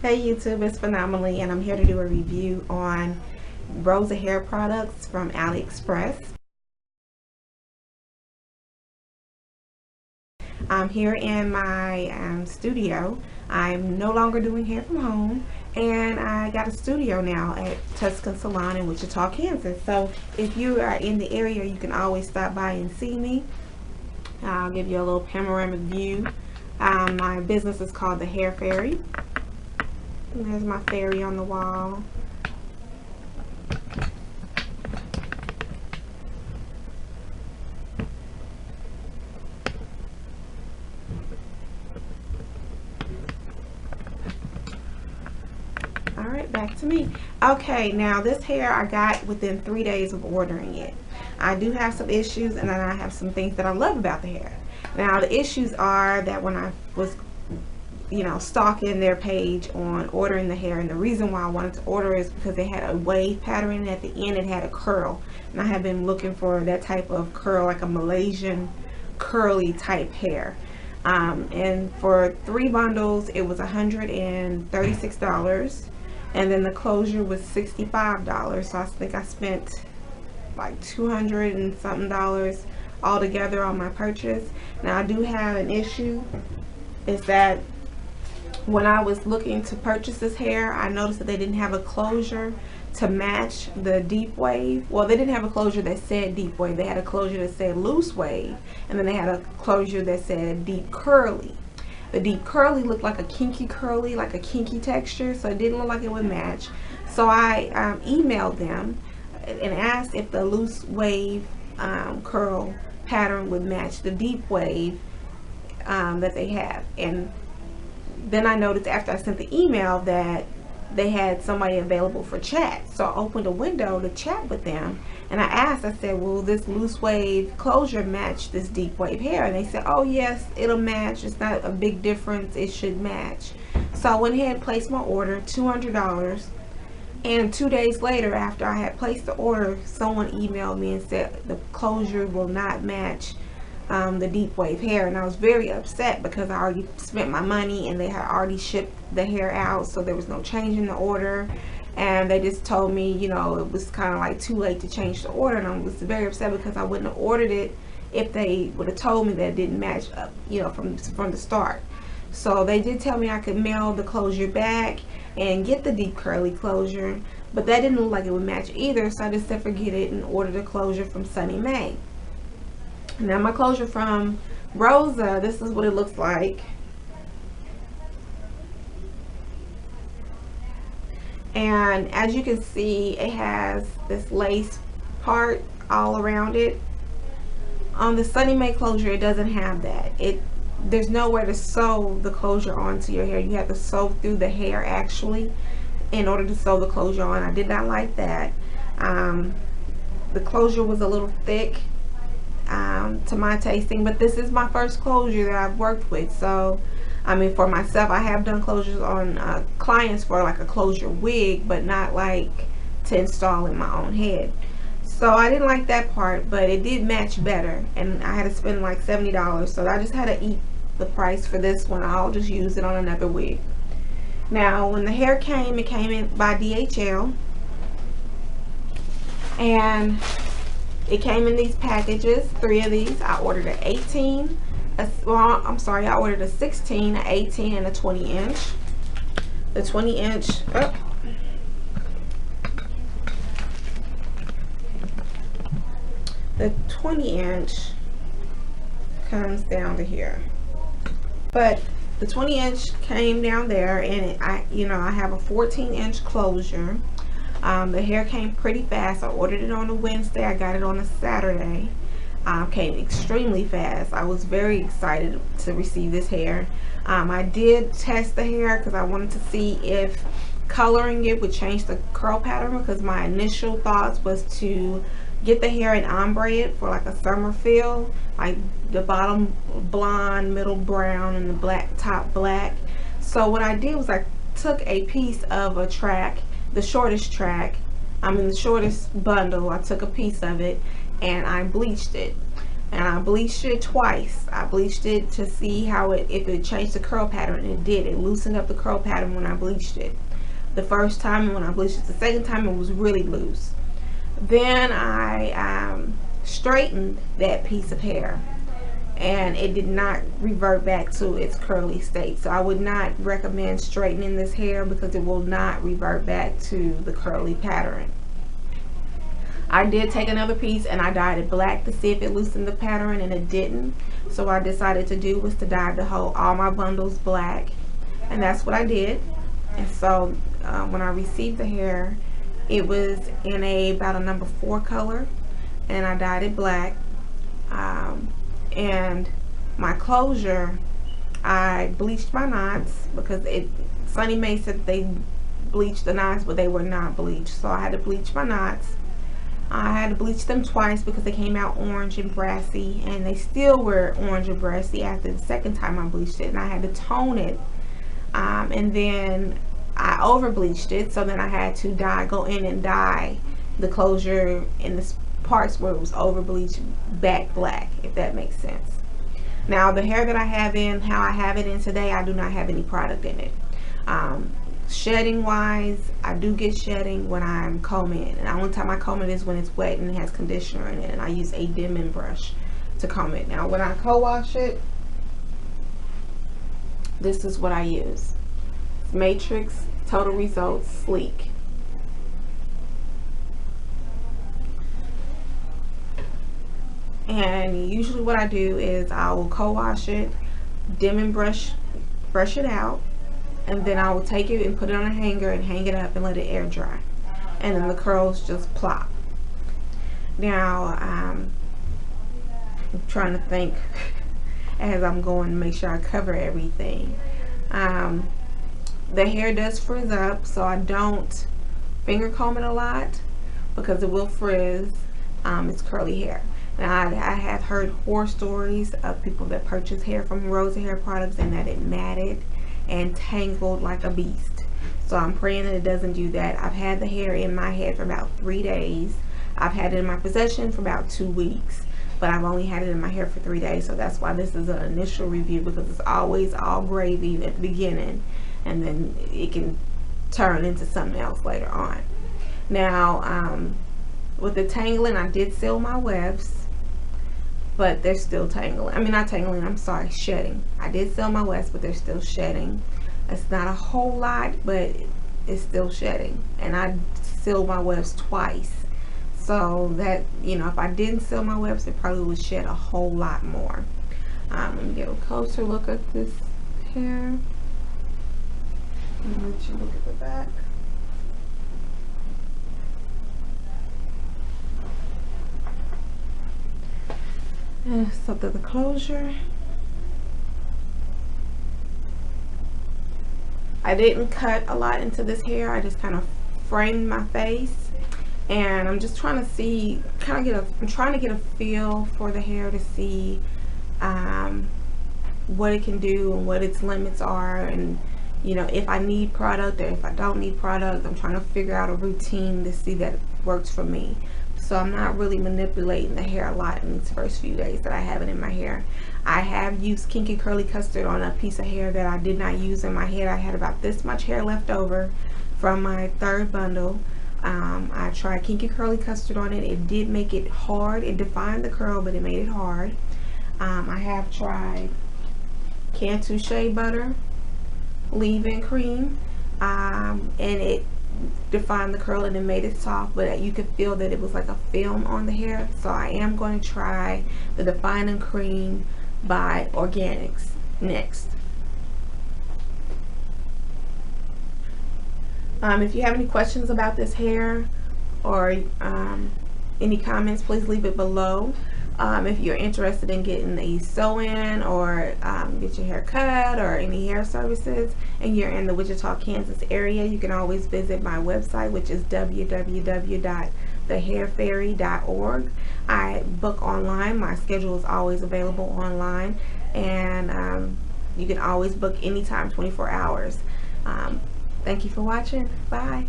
Hey YouTube, it's Phenomenally, and I'm here to do a review on Rosa hair products from Aliexpress. I'm here in my studio. I'm no longer doing hair from home, and I got a studio now at Tuscan Salon in Wichita, Kansas. So if you are in the area, you can always stop by and see me. I'll give you a little panoramic view. My business is called the Hair Fairy. And there's my fairy on the wall. Alright, back to me. Okay, now this hair I got within 3 days of ordering it. I do have some issues, and then I have some things that I love about the hair. Now the issues are that when I was stalking their page on ordering the hair, and the reason why I wanted to order is because they had a wave pattern, and at the end it had a curl, and I have been looking for that type of curl, like a Malaysian curly type hair. And for 3 bundles it was $136, and then the closure was $65, so I think I spent like $200 and something altogether on my purchase. Now I do have an issue, is that when I was looking to purchase this hair, I noticed that they didn't have a closure to match the deep wave. Well, they didn't have a closure that said deep wave. They had a closure that said loose wave, and then they had a closure that said deep curly. The deep curly looked like a kinky curly, like a kinky texture, so it didn't look like it would match. So I emailed them and asked if the loose wave curl pattern would match the deep wave that they have. And then I noticed after I sent the email that they had somebody available for chat. So I opened a window to chat with them, and I asked, I said, will this loose wave closure match this deep wave hair? And they said, oh yes, it'll match. It's not a big difference. It should match. So I went ahead and placed my order, $200. And 2 days later, after I had placed the order, someone emailed me and said the closure will not match the deep wave hair. And I was very upset because I already spent my money and they had already shipped the hair out, so there was no change in the order. And they just told me, it was kind of like too late to change the order, and I was very upset because I wouldn't have ordered it if they would have told me that it didn't match up, from the start. So they did tell me I could mail the closure back and get the deep curly closure, but that didn't look like it would match either, so I just said forget it and ordered a closure from Sunny May. Now my closure from Rosa, this is what it looks like. And as you can see, it has this lace part all around it. On the Sunny May closure, it doesn't have that. There's nowhere to sew the closure onto your hair. You have to sew through the hair actually in order to sew the closure on. I did not like that. The closure was a little thick to my tasting, but this is my first closure that I've worked with. So for myself, I have done closures on clients for like a closure wig, but not like to install in my own head. So I didn't like that part, but it did match better, and I had to spend like $70, so I just had to eat the price for this one. I'll just use it on another wig. Now when the hair came, it came in by DHL, and it came in these packages, 3 of these. I ordered an 18, I ordered a 16, an 18, and a 20 inch. The 20 inch, the 20 inch comes down to here, but the 20 inch came down there, and I have a 14 inch closure. The hair came pretty fast. I ordered it on a Wednesday. I got it on a Saturday. Came extremely fast. I was very excited to receive this hair. I did test the hair because I wanted to see if coloring it would change the curl pattern, because my initial thoughts was to get the hair and ombre it for like a summer feel, like the bottom blonde, middle brown, and the black top black. So what I did was I took a piece of a track, the shortest track, the shortest bundle. I took a piece of it and I bleached it. and I bleached it twice. I bleached it to see how if it changed the curl pattern, and it did. It loosened up the curl pattern when I bleached it the first time, and when I bleached it the second time, it was really loose. Then I straightened that piece of hair, and it did not revert back to its curly state. So I would not recommend straightening this hair because it will not revert back to the curly pattern. I did take another piece and I dyed it black to see if it loosened the pattern, and it didn't. So what I decided to do was to dye all my bundles black, and that's what I did. And so when I received the hair, it was in about a number 4 color, and I dyed it black. And my closure, I bleached my knots because Sunny Mae said they bleached the knots, but they were not bleached, so I had to bleach my knots. I had to bleach them twice because they came out orange and brassy, and they still were orange and brassy after the second time I bleached it, and I had to tone it. And then I over bleached it, so then I had to go in and dye the closure in the parts where it was over bleached back black, if that makes sense. Now the hair that I have in, how I have it in today, I do not have any product in it. Shedding wise, I do get shedding when I'm combing it, and the only time I comb it is when it's wet and it has conditioner in it, and I use a Denman brush to comb it. Now when I co-wash it, this is what I use. Matrix Total Results Sleek. And usually what I do is I will co-wash it, Denman brush it out, and then I will take it and put it on a hanger and hang it up and let it air dry, and then the curls just plop. Now I'm trying to think as I'm going to make sure I cover everything. The hair does frizz up, so I don't finger comb it a lot because it will frizz. It's curly hair. Now I have heard horror stories of people that purchase hair from Rosa hair products and that it matted and tangled like a beast. So I'm praying that it doesn't do that. I've had the hair in my head for about 3 days. I've had it in my possession for about 2 weeks, but I've only had it in my hair for 3 days. So that's why this is an initial review, because it's always all gravy at the beginning, and then it can turn into something else later on. Now with the tangling, I did seal my wefts, but they're still tangling. I mean, not tangling, I'm sorry, shedding. I did seal my wefts, but they're still shedding. It's not a whole lot, but it's still shedding. And I sealed my wefts twice. So that, you know, if I didn't seal my wefts, it probably would shed a whole lot more. Let me get a closer look at this hair. Let me let you look at the back. So the closure, I didn't cut a lot into this hair. I just kind of framed my face, and I'm just trying to see, I'm trying to get a feel for the hair to see what it can do and what its limits are, and you know, if I need product or if I don't need product. I'm trying to figure out a routine to see that works for me. So I'm not really manipulating the hair a lot in these first few days that I have it in my hair. I have used Kinky Curly Custard on a piece of hair that I did not use in my head. I had about this much hair left over from my 3rd bundle. I tried Kinky Curly Custard on it. It did make it hard. It defined the curl, but it made it hard. I have tried Cantu Shea Butter leave-in cream, and it defined the curl and it made it soft, but you could feel that it was like a film on the hair. So I am going to try the defining cream by Organics next. If you have any questions about this hair or any comments, please leave it below. If you're interested in getting a sew-in or get your hair cut or any hair services and you're in the Wichita, Kansas area, you can always visit my website, which is www.thehairfairy.org. I book online. My schedule is always available online, and you can always book anytime, 24 hours. Thank you for watching. Bye.